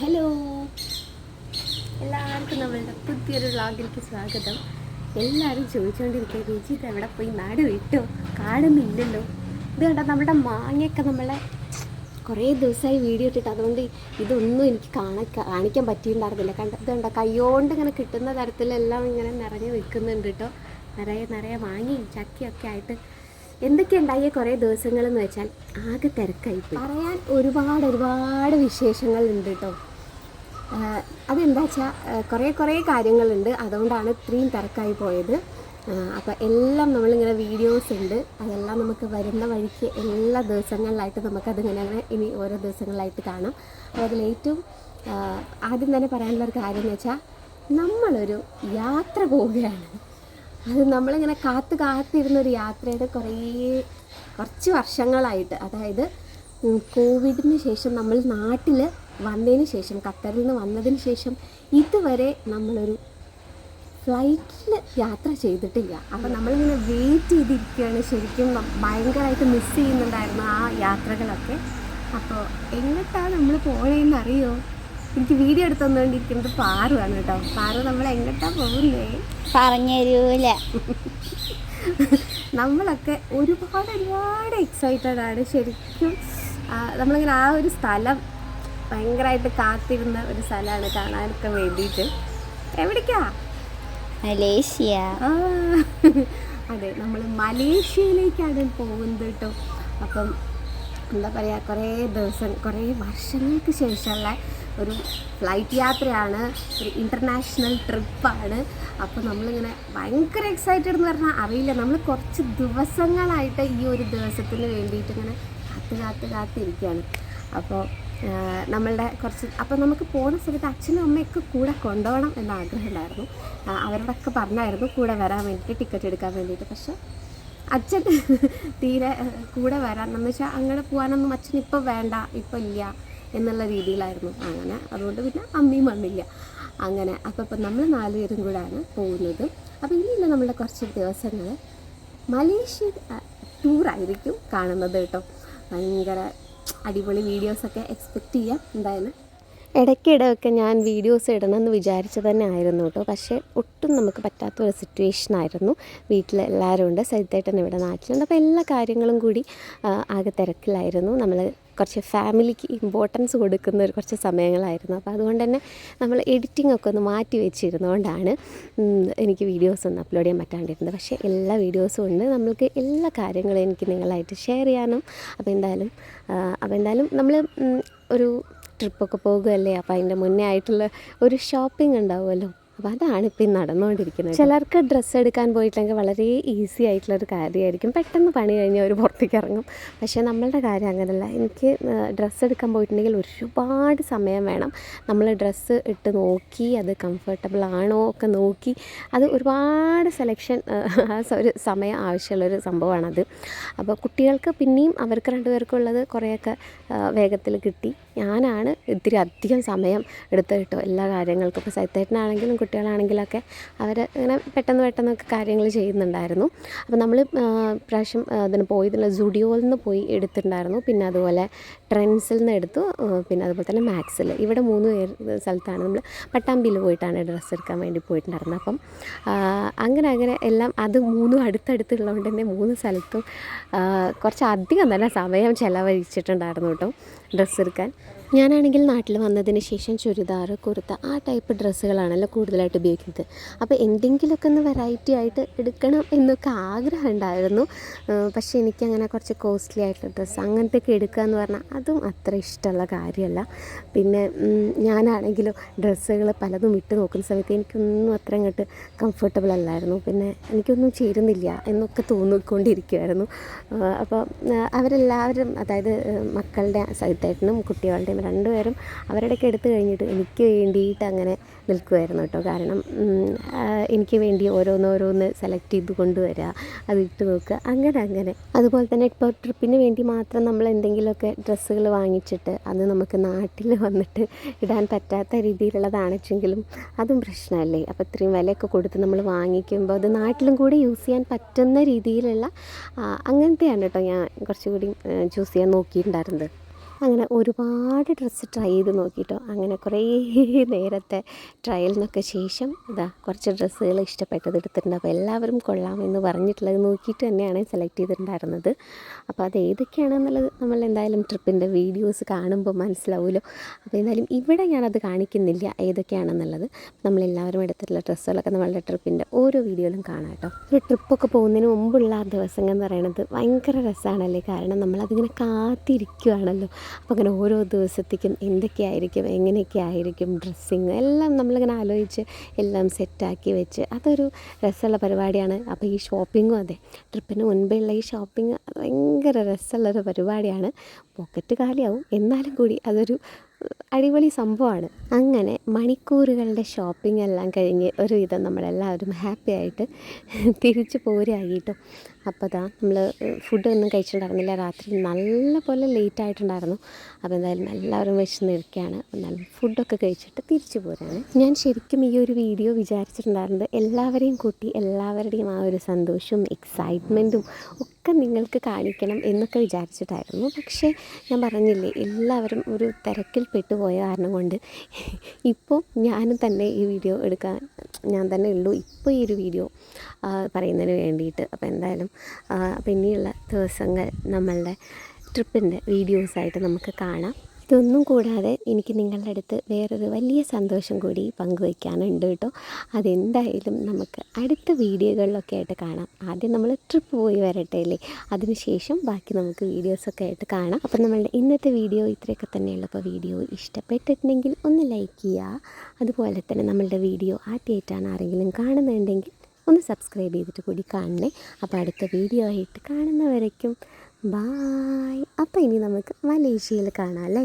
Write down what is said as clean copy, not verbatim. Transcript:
Hello, എല്ലാവർക്കും നമ്മളുടെ പുതിയൊരു വ്ളോഗിലേക്ക് സ്വാഗതം. എല്ലാവരും ചോദിച്ചുകൊണ്ടിരിക്കുക, ചേച്ചി ഇത് എവിടെ പോയി നാട് വിട്ടോ, കാണുന്നില്ലല്ലോ. ഇത് കണ്ട നമ്മുടെ മാങ്ങയൊക്കെ നമ്മളെ കുറേ ദിവസമായി വീഡിയോ ഇട്ടിട്ട്, അതുകൊണ്ട് ഇതൊന്നും എനിക്ക് കാണിക്കാൻ പറ്റിയിട്ടുണ്ടായിരുന്നില്ല. ഇത് കണ്ട കൈകൊണ്ട് ഇങ്ങനെ കിട്ടുന്ന തരത്തിലെല്ലാം ഇങ്ങനെ നിറഞ്ഞു നിൽക്കുന്നുണ്ട് കേട്ടോ. നിറയെ മാങ്ങയും ചക്കയൊക്കെ ആയിട്ട് എന്തൊക്കെയുണ്ടായ കുറേ ദിവസങ്ങളെന്ന് വെച്ചാൽ ആകെ തിരക്കായിപ്പോയി. പറയാൻ ഒരുപാട് വിശേഷങ്ങളുണ്ട് കേട്ടോ. അതെന്താ വെച്ചാൽ കുറേ കാര്യങ്ങളുണ്ട്, അതുകൊണ്ടാണ് ഇത്രയും തിരക്കായി പോയത്. അപ്പോൾ എല്ലാം നമ്മളിങ്ങനെ വീഡിയോസ് ഉണ്ട്, അതെല്ലാം നമുക്ക് വരുന്ന വഴിക്ക് എല്ലാ ദിവസങ്ങളിലായിട്ട് നമുക്കതിങ്ങനെ ഇനി ഓരോ ദിവസങ്ങളിലായിട്ട് കാണാം. അപ്പോൾ അതിലേറ്റവും ആദ്യം തന്നെ പറയാനുള്ളൊരു കാര്യം എന്ന് വെച്ചാൽ നമ്മളൊരു യാത്ര പോവുകയാണ്. അത് നമ്മളിങ്ങനെ കാത്തിരുന്നൊരു യാത്രയുടെ കുറച്ച് വർഷങ്ങളായിട്ട്, അതായത് കോവിഡിന് ശേഷം നമ്മൾ നാട്ടിൽ വന്നതിന് ശേഷം, ഖത്തറിൽ നിന്ന് വന്നതിന് ശേഷം ഇതുവരെ നമ്മളൊരു ഫ്ലൈറ്റിൽ യാത്ര ചെയ്തിട്ടില്ല. അപ്പോൾ നമ്മളിങ്ങനെ വെയിറ്റ് ചെയ്തിരിക്കുകയാണ്. ശരിക്കും ഭയങ്കരമായിട്ട് മിസ് ചെയ്യുന്നുണ്ടായിരുന്നു ആ യാത്രകളൊക്കെ. അപ്പോൾ എങ്ങോട്ടാണ് നമ്മൾ പോകണമെന്ന് അറിയോ? എനിക്ക് വീഡിയോ എടുത്തുകൊണ്ടിരിക്കുന്നത് പാറുവാണ് കേട്ടോ. പാറു നമ്മൾ എങ്ങോട്ടാണ് പോകുന്നേ പറഞ്ഞുതരൂല. നമ്മളൊക്കെ ഒരുപാട് എക്സൈറ്റഡ് ആണ് ശരിക്കും. നമ്മളിങ്ങനെ ആ ഒരു സ്ഥലം ഭയങ്കരമായിട്ട് കാത്തിരുന്ന ഒരു സ്ഥലമാണ് കാണാനൊക്കെ വേണ്ടിയിട്ട്. എവിടേക്കാ? മലേഷ്യ. അതെ, നമ്മൾ മലേഷ്യയിലേക്കാണ് പോകുന്നത് കേട്ടോ. അപ്പം എന്താ പറയുക, കുറേ വർഷങ്ങൾക്ക് ശേഷമുള്ള ഒരു ഫ്ലൈറ്റ് യാത്രയാണ്, ഒരു ഇൻ്റർനാഷണൽ ട്രിപ്പാണ്. അപ്പോൾ നമ്മളിങ്ങനെ ഭയങ്കര എക്സൈറ്റഡ് എന്ന് പറഞ്ഞാൽ അറിയില്ല. നമ്മൾ കുറച്ച് ദിവസങ്ങളായിട്ട് ഈ ഒരു ദിവസത്തിന് വേണ്ടിയിട്ട് ഇങ്ങനെ കാത്തിരിക്കുകയാണ്. അപ്പോൾ അപ്പോൾ നമുക്ക് പോകുന്ന സമയത്ത് അച്ഛനും അമ്മയൊക്കെ കൂടെ കൊണ്ടുപോകണം എന്ന ആഗ്രഹം ഉണ്ടായിരുന്നു. അവരോടൊക്കെ പറഞ്ഞായിരുന്നു കൂടെ വരാൻ വേണ്ടിയിട്ട്, ടിക്കറ്റ് എടുക്കാൻ വേണ്ടിയിട്ട്. പക്ഷേ അച്ഛൻ തീരെ കൂടെ വരാനെന്ന് വെച്ചാൽ അങ്ങനെ പോകാനൊന്നും അച്ഛൻ ഇപ്പോൾ വേണ്ട, ഇപ്പോൾ ഇല്ല എന്നുള്ള രീതിയിലായിരുന്നു. അങ്ങനെ അതുകൊണ്ട് പിന്നെ അമ്മയും വന്നില്ല. അങ്ങനെ അപ്പോൾ നമ്മൾ 4 പേരും കൂടെയാണ് പോകുന്നത്. അപ്പോൾ ഇനിയില്ല നമ്മളുടെ കുറച്ച് ദിവസങ്ങൾ മലേഷ്യ ടൂറായിരിക്കും കാണുന്നത് കേട്ടോ. ഭയങ്കര അടിപൊളി വീഡിയോസൊക്കെ എക്സ്പെക്റ്റ് ചെയ്യാം എന്തായാലും. ഇടയ്ക്കിടയൊക്കെ ഞാൻ വീഡിയോസ് ഇടണമെന്ന് വിചാരിച്ചു തന്നെ ആയിരുന്നു കേട്ടോ. പക്ഷേ ഒട്ടും നമുക്ക് പറ്റാത്തൊരു സിറ്റുവേഷനായിരുന്നു. വീട്ടിലെല്ലാവരും ഉണ്ട്, സൈത്തേട്ടൻ ഇവിടെ നാട്ടിലുണ്ട്. അപ്പോൾ എല്ലാ കാര്യങ്ങളും കൂടി ആകെ തിരക്കിലായിരുന്നു. നമ്മൾ കുറച്ച് ഫാമിലിക്ക് ഇമ്പോർട്ടൻസ് കൊടുക്കുന്ന കുറച്ച് സമയങ്ങളായിരുന്നു. അപ്പോൾ അതുകൊണ്ട് തന്നെ നമ്മൾ എഡിറ്റിംഗ് ഒക്കെ ഒന്ന് മാറ്റി വെച്ചിരുന്നതുകൊണ്ടാണ് എനിക്ക് വീഡിയോസ് ഒന്നും അപ്ലോഡ് ചെയ്യാൻ പറ്റാണ്ടിരുന്നത്. പക്ഷേ എല്ലാ വീഡിയോസും ഉണ്ട്, നമ്മൾക്ക് എല്ലാ കാര്യങ്ങളും എനിക്ക് നിങ്ങളായിട്ട് ഷെയർ ചെയ്യാനും. അപ്പോൾ എന്തായാലും നമ്മൾ ഒരു ട്രിപ്പൊക്കെ പോകുകയല്ലേ, അപ്പോൾ അതിൻ്റെ മുന്നേ ആയിട്ടുള്ള ഒരു ഷോപ്പിംഗ് ഉണ്ടാവുമല്ലോ. അപ്പോൾ അതാണ് ഇപ്പം നടന്നുകൊണ്ടിരിക്കുന്നത്. ചിലർക്ക് ഡ്രസ്സ് എടുക്കാൻ പോയിട്ടില്ലെങ്കിൽ വളരെ ഈസി ആയിട്ടുള്ളൊരു കാര്യമായിരിക്കും, പെട്ടെന്ന് പണി കഴിഞ്ഞ് അവർ പുറത്തേക്ക് ഇറങ്ങും. പക്ഷേ നമ്മളുടെ കാര്യം അങ്ങനെയല്ല. എനിക്ക് ഡ്രസ്സ് എടുക്കാൻ പോയിട്ടുണ്ടെങ്കിൽ ഒരുപാട് സമയം വേണം. നമ്മൾ ഡ്രസ്സ് ഇട്ട് നോക്കി അത് കംഫർട്ടബിൾ ആണോ ഒക്കെ നോക്കി, അത് ഒരുപാട് സെലക്ഷൻ ഒരു സമയം ആവശ്യമുള്ളൊരു സംഭവമാണത്. അപ്പോൾ കുട്ടികൾക്ക് പിന്നെയും അവർക്ക് 2 പേർക്കുള്ളത് കുറേയൊക്കെ വേഗത്തിൽ കിട്ടി. ഞാനാണ് ഇത്തിരി അധികം സമയം എടുത്ത് കിട്ടും എല്ലാ കാര്യങ്ങൾക്കും. ഇപ്പോൾ സൈത്തേട്ടനാണെങ്കിലും കുട്ടികളാണെങ്കിലൊക്കെ അവർ ഇങ്ങനെ പെട്ടെന്നൊക്കെ കാര്യങ്ങൾ ചെയ്യുന്നുണ്ടായിരുന്നു. അപ്പോൾ നമ്മൾ പ്രാവശ്യം അതിന് പോയതിൽ സുഡിയോയിൽ നിന്ന് പോയി എടുത്തിട്ടുണ്ടായിരുന്നു. പിന്നെ അതുപോലെ ട്രെൻഡ്സിൽ നിന്ന് എടുത്തു. പിന്നെ അതുപോലെ തന്നെ മാക്സിൽ. ഇവിടെ 3 സ്ഥലത്താണ് നമ്മൾ പട്ടാമ്പിയിൽ പോയിട്ടാണ് ഡ്രസ്സ് എടുക്കാൻ വേണ്ടി പോയിട്ടുണ്ടായിരുന്നത്. അപ്പം അങ്ങനെ എല്ലാം അത് 3 അടുത്തടുത്തുള്ളതുകൊണ്ട് തന്നെ 3 സ്ഥലത്തും കുറച്ച് അധികം തന്നെ സമയം ചിലവഴിച്ചിട്ടുണ്ടായിരുന്നു കേട്ടോ ഡ്രസ്സ് എടുക്കാൻ. ഞാനാണെങ്കിൽ നാട്ടിൽ വന്നതിന് ശേഷം ചുരിദാർ, കുർത്ത ആ ടൈപ്പ് ഡ്രസ്സുകളാണല്ലോ കൂടുതലായിട്ട് ഉപയോഗിക്കുന്നത്. അപ്പോൾ എന്തെങ്കിലുമൊക്കെ ഒന്ന് വെറൈറ്റി ആയിട്ട് എടുക്കണം എന്നൊക്കെ ആഗ്രഹം ഉണ്ടായിരുന്നു. പക്ഷേ എനിക്കങ്ങനെ കുറച്ച് കോസ്റ്റ്ലി ആയിട്ടുള്ള ഡ്രസ്സ് അങ്ങനത്തെയൊക്കെ എടുക്കുക എന്ന് പറഞ്ഞാൽ അതും അത്ര ഇഷ്ടമുള്ള കാര്യമല്ല. പിന്നെ ഞാനാണെങ്കിലും ഡ്രസ്സുകൾ പലതും ഇട്ട് നോക്കുന്ന സമയത്ത് എനിക്കൊന്നും അത്ര അങ്ങോട്ട് കംഫർട്ടബിൾ അല്ലായിരുന്നു. പിന്നെ എനിക്കൊന്നും ചേരുന്നില്ല എന്നൊക്കെ തോന്നിക്കൊണ്ടിരിക്കുമായിരുന്നു. അപ്പോൾ അവരെല്ലാവരും, അതായത് മക്കളുടെ സൈത്തേട്ടനും കുട്ടികളുടെയും 2 പേരും അവരുടെയൊക്കെ എടുത്തു കഴിഞ്ഞിട്ട് എനിക്ക് വേണ്ടിയിട്ട് അങ്ങനെ നിൽക്കുമായിരുന്നു കേട്ടോ. കാരണം എനിക്ക് വേണ്ടി ഓരോന്ന് സെലക്ട് ചെയ്ത് കൊണ്ടുവരിക, അത് ഇട്ട് നോക്കുക, അങ്ങനെ. അതുപോലെ തന്നെ ഇപ്പോൾ ട്രിപ്പിന് വേണ്ടി മാത്രം നമ്മൾ എന്തെങ്കിലുമൊക്കെ ഡ്രസ്സുകൾ വാങ്ങിച്ചിട്ട് അത് നമുക്ക് നാട്ടിൽ വന്നിട്ട് ഇടാൻ പറ്റാത്ത രീതിയിലുള്ളതാണെങ്കിലും അതും പ്രശ്നമല്ലേ. അപ്പോൾ ഇത്രയും വിലയൊക്കെ കൊടുത്ത് നമ്മൾ വാങ്ങിക്കുമ്പോൾ അത് നാട്ടിലും കൂടി യൂസ് ചെയ്യാൻ പറ്റുന്ന രീതിയിലുള്ള അങ്ങനത്തെയാണ് കേട്ടോ ഞാൻ കുറച്ചുകൂടി ചൂസ് ചെയ്യാൻ നോക്കിയിട്ടുണ്ടായിരുന്നത്. അങ്ങനെ ഒരുപാട് ഡ്രസ്സ് ട്രൈ ചെയ്ത് നോക്കിയിട്ടോ. അങ്ങനെ കുറേ നേരത്തെ ട്രയലിനൊക്കെ ശേഷം കുറച്ച് ഡ്രസ്സുകൾ ഇഷ്ടപ്പെട്ടത് എടുത്തിട്ടുണ്ട്. അപ്പോൾ എല്ലാവരും കൊള്ളാമെന്ന് പറഞ്ഞിട്ടുള്ളത് നോക്കിയിട്ട് തന്നെയാണ് സെലക്ട് ചെയ്തിട്ടുണ്ടായിരുന്നത്. അപ്പോൾ അത് ഏതൊക്കെയാണെന്നുള്ളത് നമ്മൾ എന്തായാലും ട്രിപ്പിൻ്റെ വീഡിയോസ് കാണുമ്പോൾ മനസ്സിലാവുമല്ലോ. അപ്പോൾ എന്തായാലും ഇവിടെ ഞാനത് കാണിക്കുന്നില്ല ഏതൊക്കെയാണെന്നുള്ളത്. നമ്മളെല്ലാവരും എടുത്തിട്ടുള്ള ഡ്രസ്സുകളൊക്കെ നമ്മളുടെ ട്രിപ്പിൻ്റെ ഓരോ വീഡിയോയിലും കാണാം കേട്ടോ. ഒരു ട്രിപ്പൊക്കെ പോകുന്നതിന് മുമ്പുള്ള ആ ദിവസങ്ങൾ എന്ന് പറയുന്നത് ഭയങ്കര രസമാണല്ലേ. കാരണം നമ്മളതിങ്ങനെ കാത്തിരിക്കുകയാണല്ലോ. അപ്പോൾ അങ്ങനെ ഓരോ ദിവസത്തേക്കും എന്തൊക്കെയായിരിക്കും, എങ്ങനെയൊക്കെ ആയിരിക്കും ഡ്രസ്സിങ് എല്ലാം നമ്മളിങ്ങനെ ആലോചിച്ച് എല്ലാം സെറ്റാക്കി വെച്ച് അതൊരു രസമുള്ള പരിപാടിയാണ്. അപ്പോൾ ഈ ഷോപ്പിങ്ങും അതെ, ട്രിപ്പിന് മുൻപുള്ള ഈ ഷോപ്പിംഗ് ഭയങ്കര രസമുള്ളൊരു പരിപാടിയാണ്. പോക്കറ്റ് കാലിയാവും, എന്നാലും കൂടി അതൊരു അടിപൊളി സംഭവമാണ്. അങ്ങനെ മണിക്കൂറുകളുടെ ഷോപ്പിംഗ് എല്ലാം കഴിഞ്ഞ് ഒരുവിധം നമ്മളെല്ലാവരും ഹാപ്പി ആയിട്ട് തിരിച്ച് പോരായിട്ടോ. അപ്പോൾ നമ്മൾ ഫുഡൊന്നും കഴിച്ചിട്ടുണ്ടായിരുന്നില്ല. രാത്രി നല്ല പോലെ ലേറ്റ് ആയിട്ടുണ്ടായിരുന്നു. അപ്പോൾ എന്തായാലും എല്ലാവരും വിശന്നിരിക്കുകയാണ്. എന്നാലും ഫുഡൊക്കെ കഴിച്ചിട്ട് തിരിച്ചു പോരാണ്. ഞാൻ ശരിക്കും ഈ ഒരു വീഡിയോ വിചാരിച്ചിട്ടുണ്ടായിരുന്നത് എല്ലാവരെയും കൂട്ടി എല്ലാവരുടെയും ആ ഒരു സന്തോഷവും എക്സൈറ്റ്മെൻറ്റും ഒക്കെ നിങ്ങൾക്ക് കാണിക്കണം എന്നൊക്കെ വിചാരിച്ചിട്ടായിരുന്നു. പക്ഷേ ഞാൻ പറഞ്ഞില്ലേ, എല്ലാവരും ഒരു തിരക്കിൽ പെട്ടുപോയ കാരണം കൊണ്ട് ഇപ്പോൾ ഞാനും തന്നെ ഈ വീഡിയോ എടുക്കാൻ ഞാൻ തന്നെ ഉള്ളൂ ഇപ്പോൾ ഈ ഒരു വീഡിയോ പറയുന്നതിന് വേണ്ടിയിട്ട്. അപ്പോൾ എന്തായാലും പിന്നെയുള്ള ദിവസങ്ങൾ നമ്മളുടെ ട്രിപ്പിൻ്റെ വീഡിയോസായിട്ട് നമുക്ക് കാണാം. ഇതൊന്നും കൂടാതെ എനിക്ക് നിങ്ങളുടെ അടുത്ത് വേറൊരു വലിയ സന്തോഷം കൂടി പങ്കുവയ്ക്കാനുണ്ട് കേട്ടോ. അതെന്തായാലും നമുക്ക് അടുത്ത വീഡിയോകളിലൊക്കെ ആയിട്ട് കാണാം. ആദ്യം നമ്മൾ ട്രിപ്പ് പോയി വരട്ടെ അല്ലേ, അതിനുശേഷം ബാക്കി നമുക്ക് വീഡിയോസൊക്കെ ആയിട്ട് കാണാം. അപ്പം നമ്മളുടെ ഇന്നത്തെ വീഡിയോ ഇത്രയൊക്കെ തന്നെയുള്ളൂ. അപ്പോൾ വീഡിയോ ഇഷ്ടപ്പെട്ടിട്ടുണ്ടെങ്കിൽ ഒന്ന് ലൈക്ക് ചെയ്യുക. അതുപോലെ തന്നെ നമ്മളുടെ വീഡിയോ ആദ്യമായിട്ടാണ് ആരെങ്കിലും കാണുന്നുണ്ടെങ്കിൽ ഒന്ന് സബ്സ്ക്രൈബ് ചെയ്തിട്ട് കൂടി കാണണേ. അപ്പോൾ അടുത്ത വീഡിയോ ആയിട്ട് കാണുന്നവരേക്കും ബായ്. അപ്പോൾ ഇനി നമുക്ക് മലേഷ്യയിൽ കാണാം അല്ലേ.